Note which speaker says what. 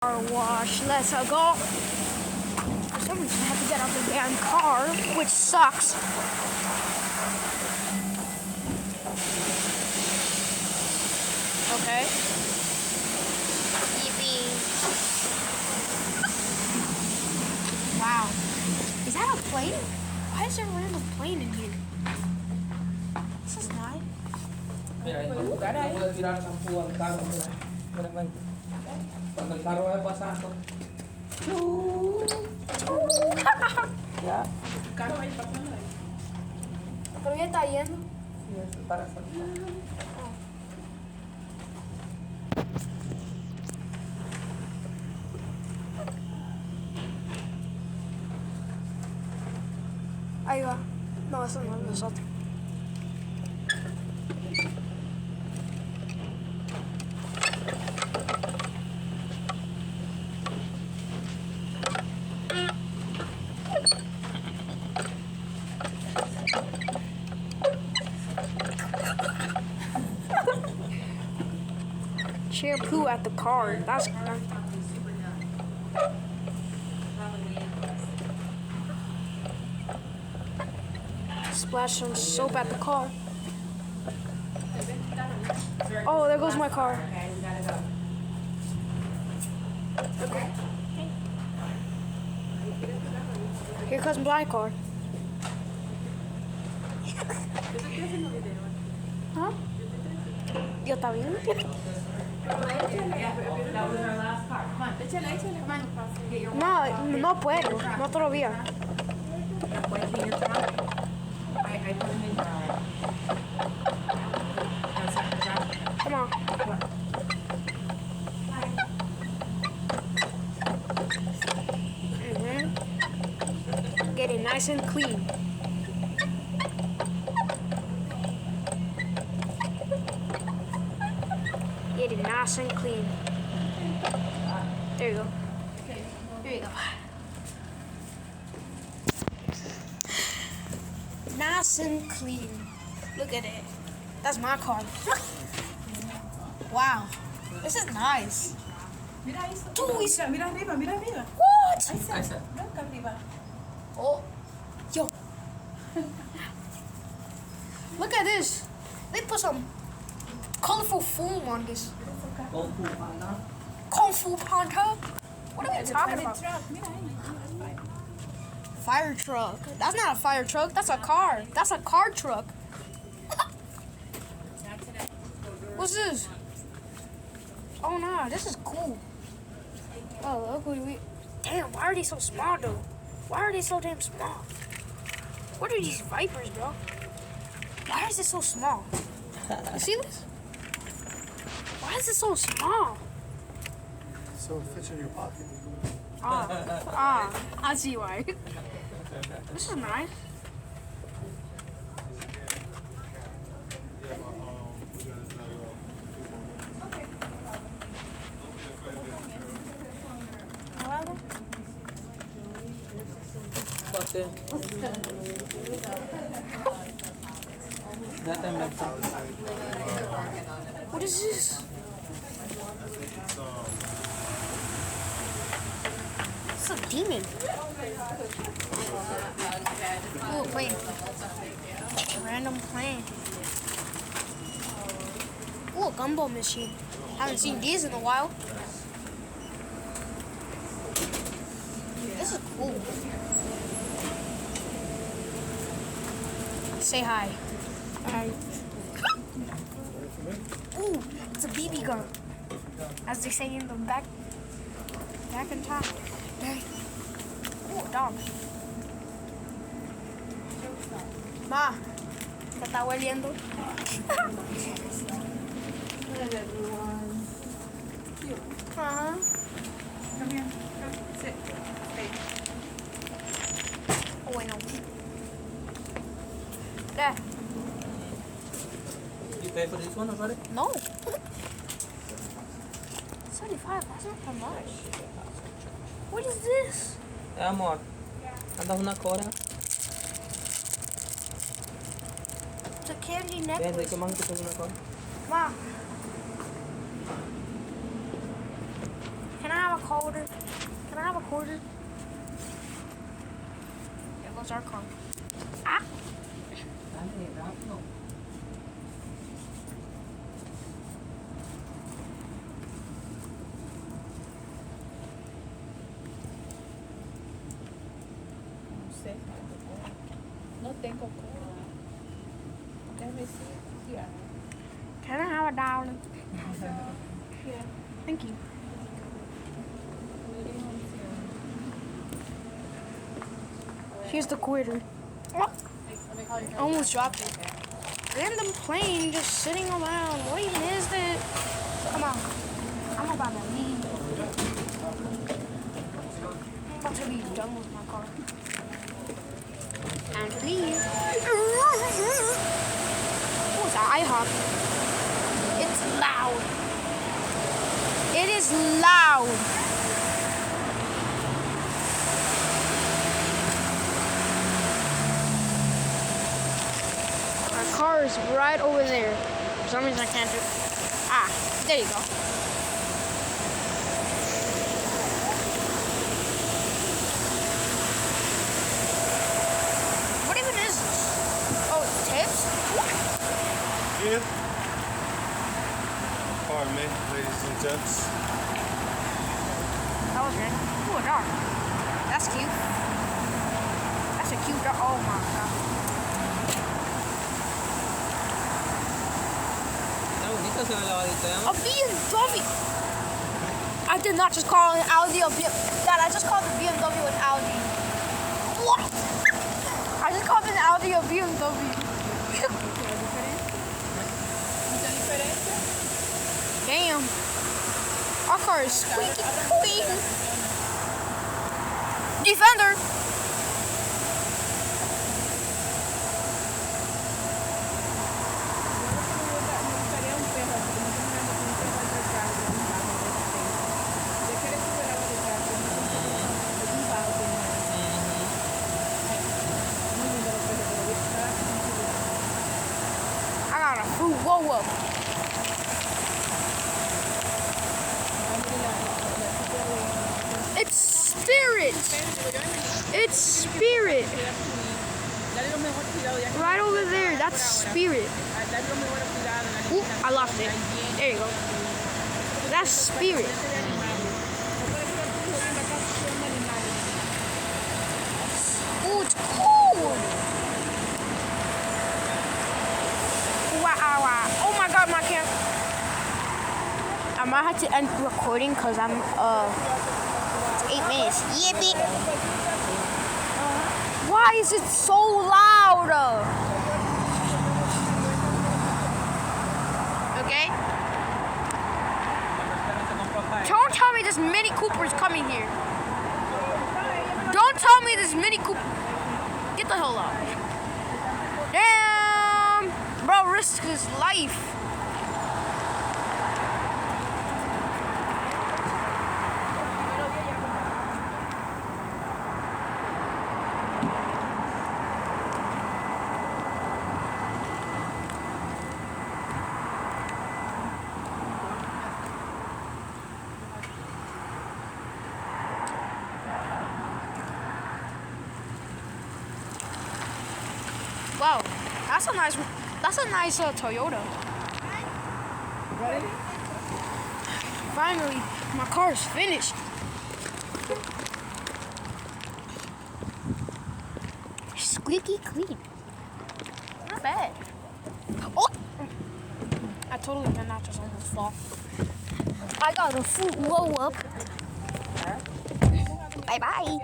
Speaker 1: Car wash. Let's go. For some reason, I have to get out the damn car, which sucks. Okay. Yippee. Wow. Is that a plane? Why is there a random plane in here? This is nice.
Speaker 2: Mira, no puede tirar shampoo al carro, mira. Mira, ven. Cuando el carro va pasando. Ya.
Speaker 3: El carro va a ir pasando ahí.
Speaker 1: Pero ya está yendo.
Speaker 2: Sí, eso, para salir.
Speaker 1: Ahí va. No, eso no es nosotros. Shampoo at the car. That's splash some soap at the car. Oh, there goes my car. Here comes my car. Huh? Yo está bien. No, no puedo, no todavía. Come on. Get it nice and clean. Get it nice and clean. There you go. There you go. Nice and clean. Look at it. That's my car. Wow. This is nice.
Speaker 3: Mira eso.
Speaker 1: Dude,
Speaker 3: Mira arriba, mira arriba.
Speaker 1: what?
Speaker 3: Ahí está. Mira acá arriba.
Speaker 1: Oh. Yo. Look at this. They put some colorful foam on this.
Speaker 2: Kung Fu Panda.
Speaker 1: Kung Fu Panda? What are we talking about?
Speaker 3: Truck. Mira ahí.
Speaker 1: Fire truck. That's not a fire truck. That's a car. That's a car truck. What's this? Oh no, this is cool. Oh, look what we. Damn, why are they so small though? Why are they so damn small? What are these vipers, bro? Why is it so small? You see this? Why is it so small?
Speaker 4: So it fits in your pocket.
Speaker 1: I see why. This is nice.
Speaker 2: Bakit? That time like that.
Speaker 1: What is this? It's a demon. Ooh, plane. Random plane. Ooh, a gumball machine. Haven't seen these in a while. This is cool. Say hi. Hi. Ooh, it's a BB gun. As they say in the back and top. Ooh, dog. Ma, ¿te está hueliendo? Ajá.
Speaker 3: Come here. Sit. Stay.
Speaker 1: Oh, bueno. ¿Qué?
Speaker 2: You pay for this one already?
Speaker 1: No. 75, that's not that much. What is this?
Speaker 2: Eh, amor. Andas una cora.
Speaker 1: It's a candy
Speaker 2: Ven,
Speaker 1: necklace.
Speaker 2: ¿qué más que tengo una cora?
Speaker 1: Ma, can I have a quarter? Can I have a quarter? There goes our car. Ah!
Speaker 3: No tengo cola. Déjame see. Yeah.
Speaker 1: Can I have a dollar?
Speaker 3: Yeah.
Speaker 1: Thank you. Here's the quarter. Oh, I almost dropped it. Random plane just sitting around. What even is this? Come on. I'm about to leave. I'm about to be done with my car. And leave. Oh, it's an IHOP. It's loud. It is loud. Our car is right over there. For some reason I can't do it. Ah, there you go. What even is this? Oh, it's tips?
Speaker 4: Yeah. Pardon me, ladies and gents.
Speaker 1: That was random. Ooh, a dog. That's cute. That's a cute dog. Oh my god. A BMW! I did not just call an Audi a BMW. Dad, I just called the BMW an Audi. What? I just called an Audi a BMW. Damn. Our car is squeaky clean. Defender! I got a fruit. Whoa, whoa. It's Spirit. It's Spirit. Right over there. That's Spirit. Ooh, I lost it. There you go. That's Spirit. Ooh, it's cool. Wow, wow. Oh my god, my camera. I might have to end recording because I'm, it's 8 minutes. Yippee. Why is it so loud? Okay? Don't tell me this Mini Cooper is coming here. Don't tell me this Mini Cooper. Get the hell out. Damn. Bro, risk his life. Wow, that's a nice Toyota.
Speaker 3: Ready?
Speaker 1: Finally, my car is finished. Squeaky clean. Not bad. Oh! I totally cannot just almost fall. I got a fruit blow up. Bye bye.